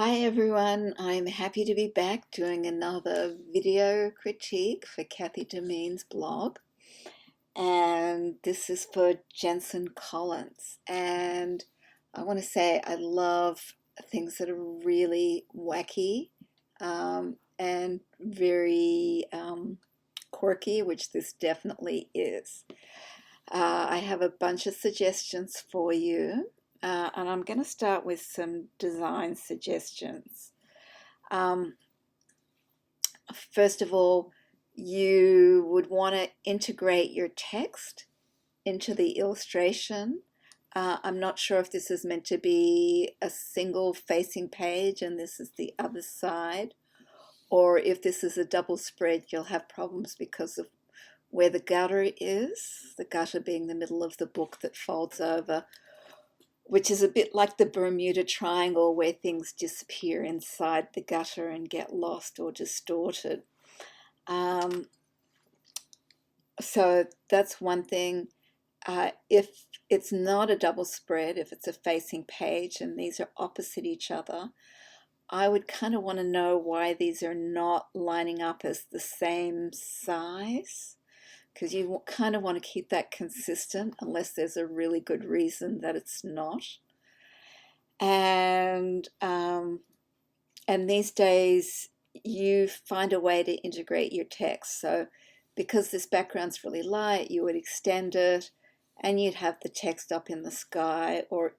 Hi everyone, I'm happy to be back doing another video critique for Kathy Demeen's blog. And this is for Jensen Collins. And I want to say I love things that are really wacky and very quirky, which this definitely is. I have a bunch of suggestions for you, and I'm going to start with some design suggestions. Um, First of all, you would want to integrate your text into the illustration. I'm not sure if this is meant to be a single facing page and this is the other side, or if this is a double spread, you'll have problems because of where the gutter is, the gutter being the middle of the book that folds over, which is a bit like the Bermuda Triangle where things disappear inside the gutter and get lost or distorted. Um, so that's one thing. If it's not a double spread, if it's a facing page and these are opposite each other, I would kind of want to know why these are not lining up as the same size, because you kind of want to keep that consistent unless there's a really good reason that it's not. And these days you find a way to integrate your text. So because this background's really light, you would extend it and you'd have the text up in the sky or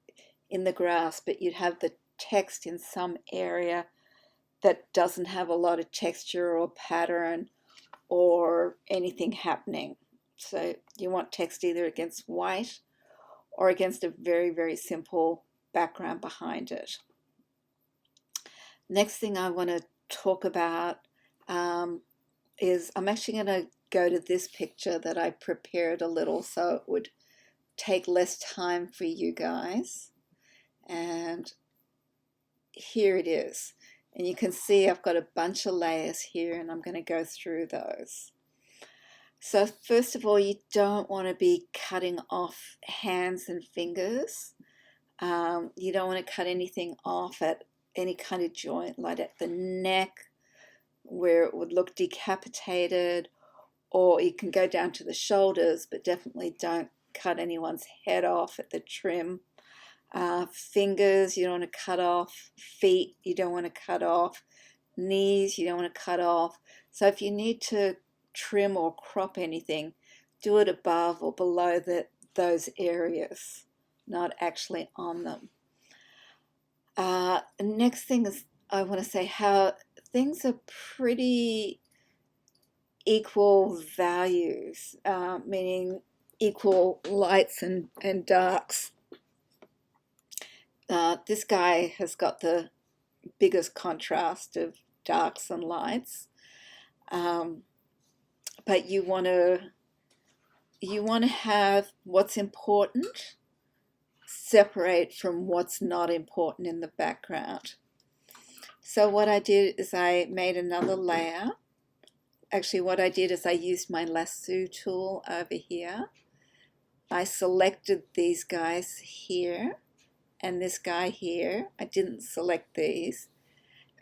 in the grass, but you'd have the text in some area that doesn't have a lot of texture or pattern or anything happening. So you want text either against white or against a very, very simple background behind it. Next thing I want to talk about is I'm actually going to go to this picture that I prepared a little so it would take less time for you guys. And here it is. And you can see I've got a bunch of layers here and I'm going to go through those. So first of all, you don't want to be cutting off hands and fingers. You don't want to cut anything off at any kind of joint, like at the neck where it would look decapitated, or you can go down to the shoulders, but definitely don't cut anyone's head off at the trim. Fingers, you don't want to cut off. Feet, you don't want to cut off. Knees, you don't want to cut off. So if you need to trim or crop anything, do it above or below those areas, not actually on them. Next thing is I want to say how things are pretty equal values, meaning equal lights and darks. This guy has got the biggest contrast of darks and lights, but you want to have what's important separate from what's not important in the background. So what I did is I made another layer. Actually, what I did is I used my lasso tool over here. I selected these guys here and this guy here. I didn't select these.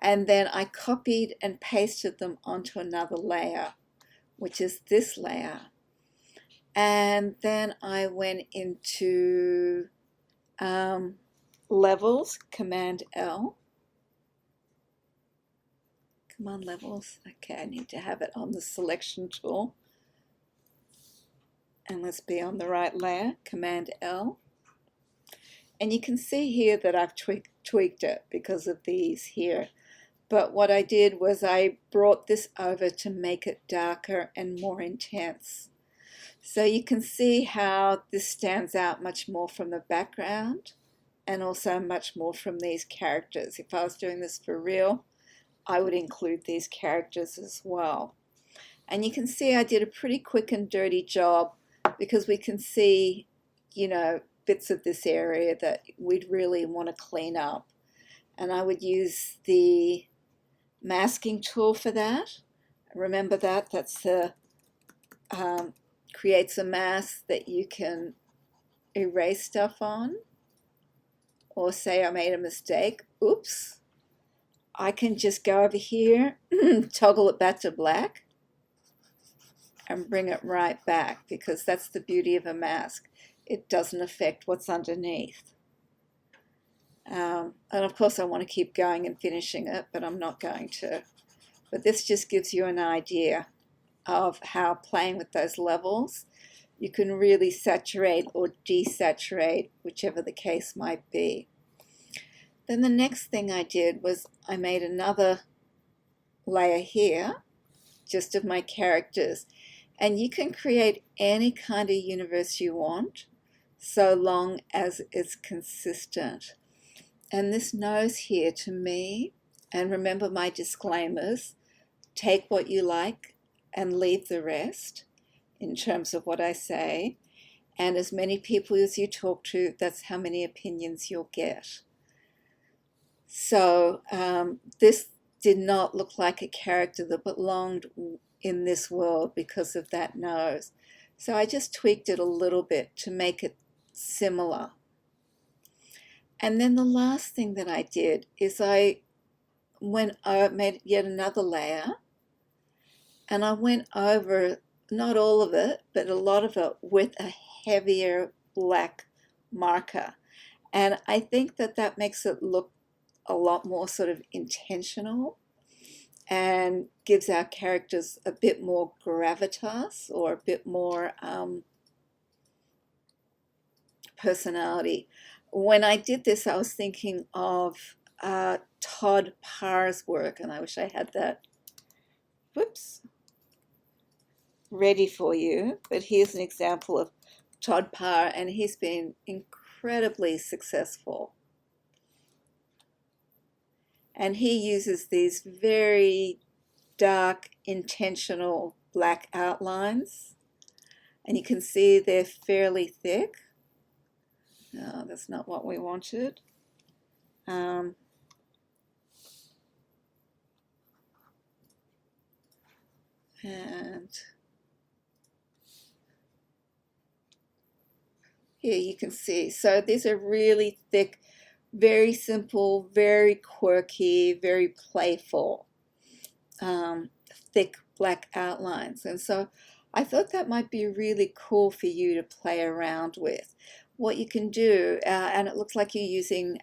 And then I copied and pasted them onto another layer, which is this layer. And then I went into levels, Command L. Come on, levels. Okay, I need to have it on the selection tool. And let's be on the right layer, Command L. And you can see here that I've tweaked it because of these here. But what I did was I brought this over to make it darker and more intense. So you can see how this stands out much more from the background and also much more from these characters. If I was doing this for real, I would include these characters as well. And you can see I did a pretty quick and dirty job because we can see, bits of this area that we'd really want to clean up. And I would use the masking tool for that. Remember that's the creates a mask that you can erase stuff on, or say I made a mistake, oops, I can just go over here, toggle it back to black, and bring it right back, because that's the beauty of a mask. It doesn't affect what's underneath. And of course I want to keep going and finishing it, but I'm not going to. But this just gives you an idea of how playing with those levels, you can really saturate or desaturate, whichever the case might be. Then the next thing I did was I made another layer here, just of my characters. And you can create any kind of universe you want, so long as it's consistent. And this nose here, to me, and remember my disclaimers, take what you like and leave the rest in terms of what I say. And as many people as you talk to, that's how many opinions you'll get. So this did not look like a character that belonged in this world because of that nose. So I just tweaked it a little bit to make it similar. And then the last thing that I did is I made yet another layer, and I went over, not all of it, but a lot of it with a heavier black marker. And I think that that makes it look a lot more sort of intentional and gives our characters a bit more gravitas, or a bit more personality. When I did this, I was thinking of Todd Parr's work, and I wish I had that, whoops, ready for you. But here's an example of Todd Parr, and he's been incredibly successful. And he uses these very dark, intentional black outlines. And you can see they're fairly thick. No, that's not what we wanted. And here you can see. So these are really thick, very simple, very quirky, very playful, thick black outlines. And so I thought that might be really cool for you to play around with. What you can do, and it looks like you're using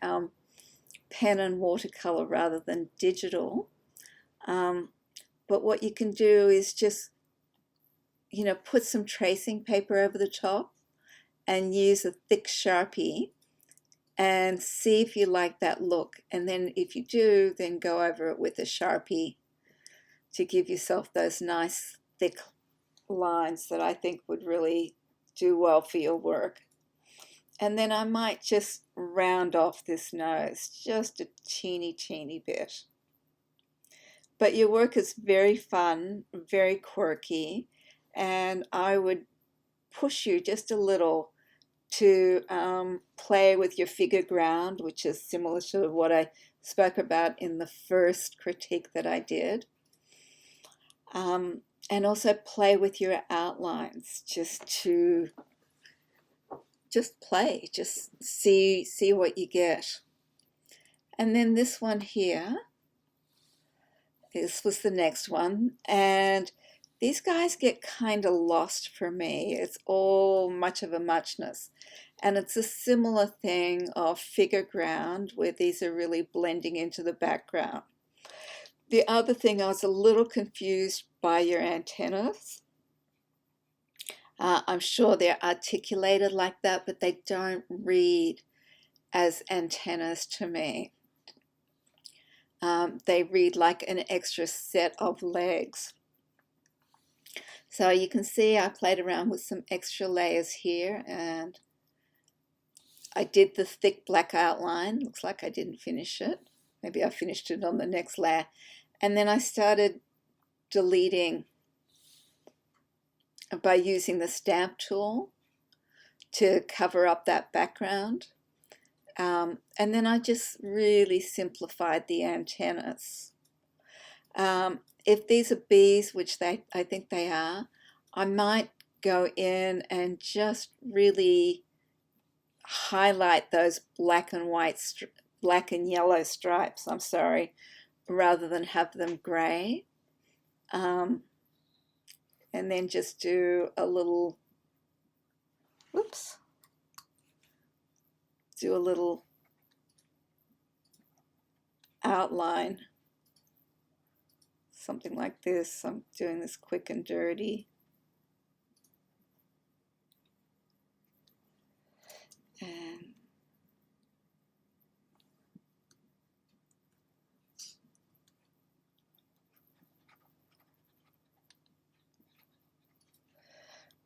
pen and watercolor rather than digital, but what you can do is just, put some tracing paper over the top and use a thick Sharpie and see if you like that look. And then if you do, then go over it with a Sharpie to give yourself those nice thick lines that I think would really do well for your work. And then I might just round off this nose just a teeny bit. But your work is very fun, very quirky, and I would push you just a little to play with your figure ground, which is similar to what I spoke about in the first critique that I did. And also play with your outlines, just play, just see what you get. And then this one here, this was the next one, and these guys get kind of lost for me. It's all much of a muchness. And it's a similar thing of figure ground, where these are really blending into the background. The other thing, I was a little confused by your antennas. I'm sure they're articulated like that, but they don't read as antennas to me. They read like an extra set of legs. So you can see I played around with some extra layers here, and I did the thick black outline. Looks like I didn't finish it. Maybe I finished it on the next layer. And then I started deleting by using the stamp tool to cover up that background. And then I just really simplified the antennas. If these are bees, which I think they are, I might go in and just really highlight those black and yellow stripes, I'm sorry, rather than have them gray. Um, and then just do a little, whoops, do a little outline, something like this. I'm doing this quick and dirty.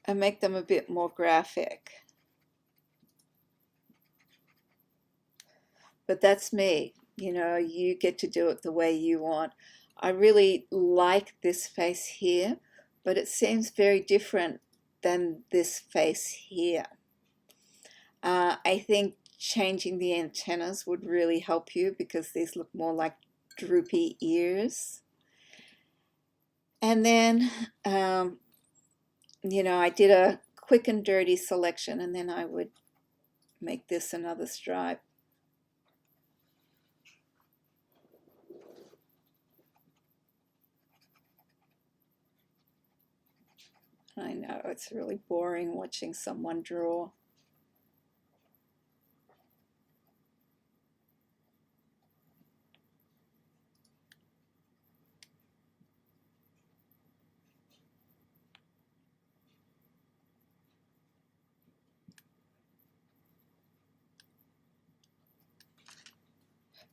And make them a bit more graphic. But that's me. You know, you get to do it the way you want. I really like this face here, but it seems very different than this face here. I think changing the antennas would really help you because these look more like droopy ears. And then, you know, I did a quick and dirty selection, and then I would make this another stripe. I know, it's really boring watching someone draw.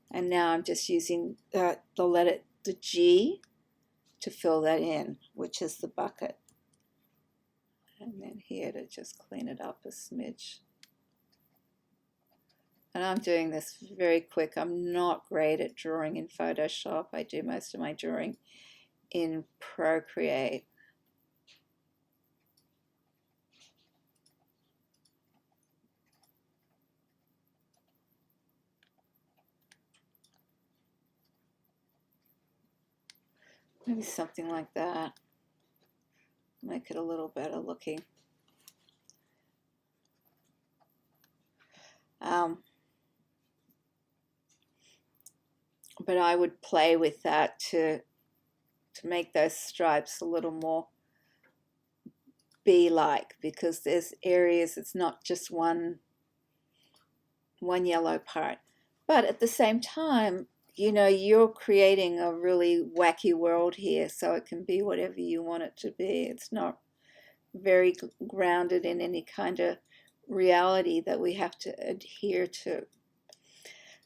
And now I'm just using the G to fill that in, which is the bucket. And then here to just clean it up a smidge. And I'm doing this very quick. I'm not great at drawing in Photoshop. I do most of my drawing in Procreate. Maybe something like that. Make it a little better looking. But I would play with that to make those stripes a little more bee-like, because there's areas, it's not just one yellow part. But at the same time, you know, you're creating a really wacky world here, so it can be whatever you want it to be. It's not very grounded in any kind of reality that we have to adhere to.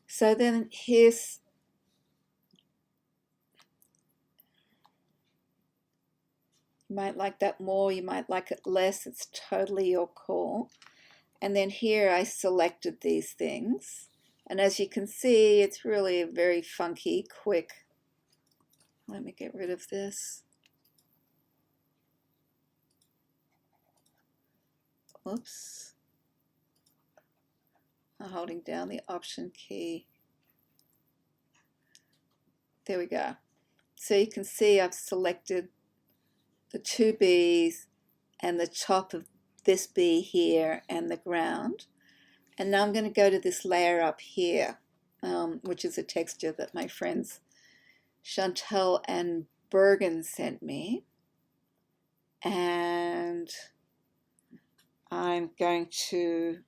So then here's, you might like that more, you might like it less, it's totally your call. And then here I selected these things. And as you can see, it's really a very funky, quick. Let me get rid of this. Oops. I'm holding down the Option key. There we go. So you can see I've selected the two bees and the top of this bee here and the ground. And now I'm going to go to this layer up here, which is a texture that my friends Chantel and Bergen sent me. And I'm going to,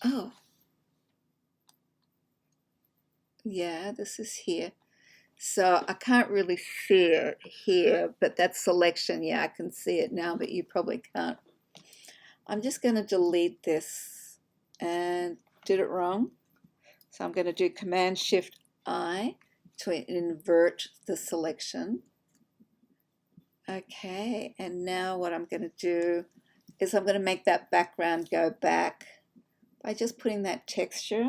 oh, yeah, this is here. So I can't really see it here, but that selection, yeah, I can see it now, but you probably can't. I'm just going to delete this, and did it wrong. So I'm going to do Command-Shift-I to invert the selection. Okay, and now what I'm going to do is I'm going to make that background go back by just putting that texture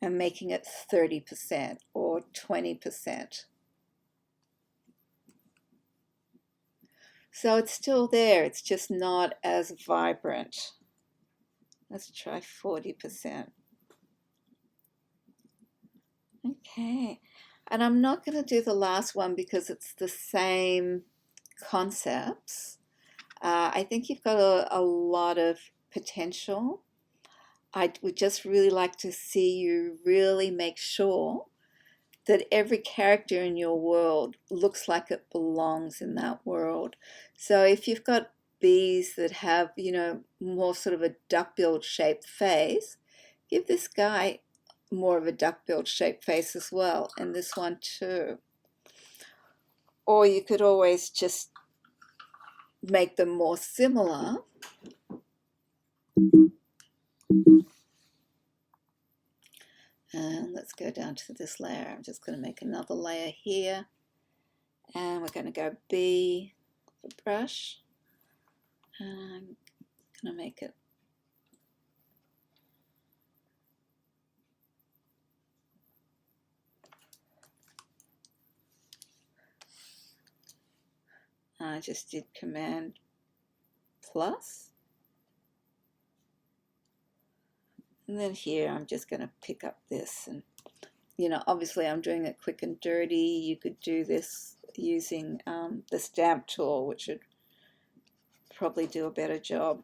and making it 30% or 20%. So it's still there, it's just not as vibrant. Let's try 40%. Okay, and I'm not going to do the last one because it's the same concepts. I think you've got a lot of potential. I would just really like to see you really make sure that every character in your world looks like it belongs in that world. So if you've got bees that have, you know, more sort of a duck-billed shaped face, give this guy more of a duck-billed shaped face as well, and this one too. Or you could always just make them more similar. And let's go down to this layer. I'm just going to make another layer here. And we're going to go B for brush. And I'm going to make it I just did Command plus. And then here I'm just going to pick up this, and you know, obviously I'm doing it quick and dirty. You could do this using the stamp tool, which would probably do a better job.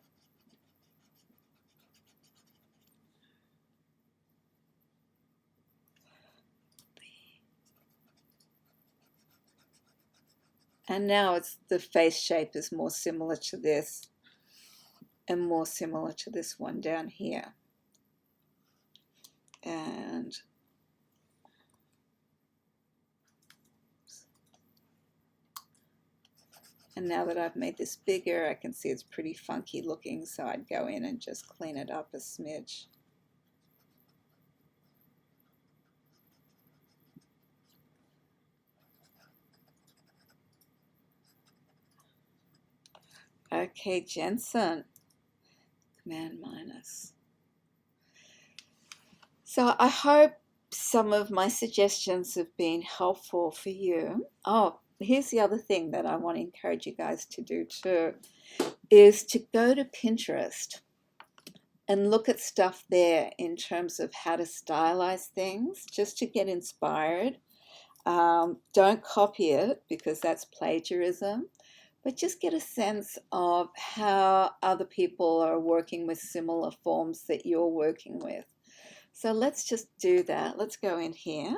And now it's the face shape is more similar to this and more similar to this one down here. And now that I've made this bigger, I can see it's pretty funky looking, so I'd go in and just clean it up a smidge. Okay, Jensen, Command minus. So I hope some of my suggestions have been helpful for you. Oh, here's the other thing that I want to encourage you guys to do too, is to go to Pinterest and look at stuff there in terms of how to stylize things, just to get inspired. Don't copy it because that's plagiarism, but just get a sense of how other people are working with similar forms that you're working with. So let's just do that. Let's go in here